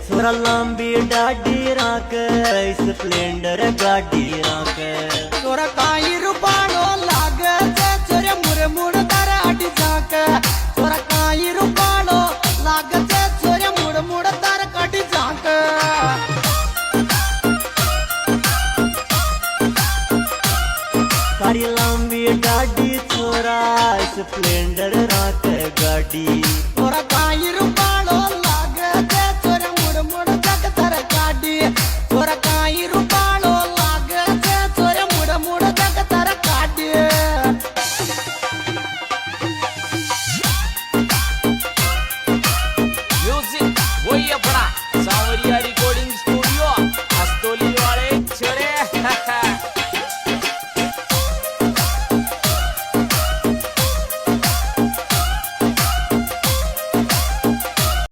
छोरा लांबी डाडी राख स्प्लेंडर गाड़ी राख छोरा काई रूपाणो लागे छोरे मुरमुड़ तार अडी जाक छोरा काई रूपाणो लागे छोरे मुरमुड़ तार कटी जाक तारी लांबी डाडी छोरा स्प्लेंडर राख गाड़ी छोरा काई रूपाणो लागे छोरे मुरमुड़ जग तार गाड़ी छोरा काई रूपाणो लागे छोरे मुरमुड़ जग तार गाड़ी Music, voy a parar.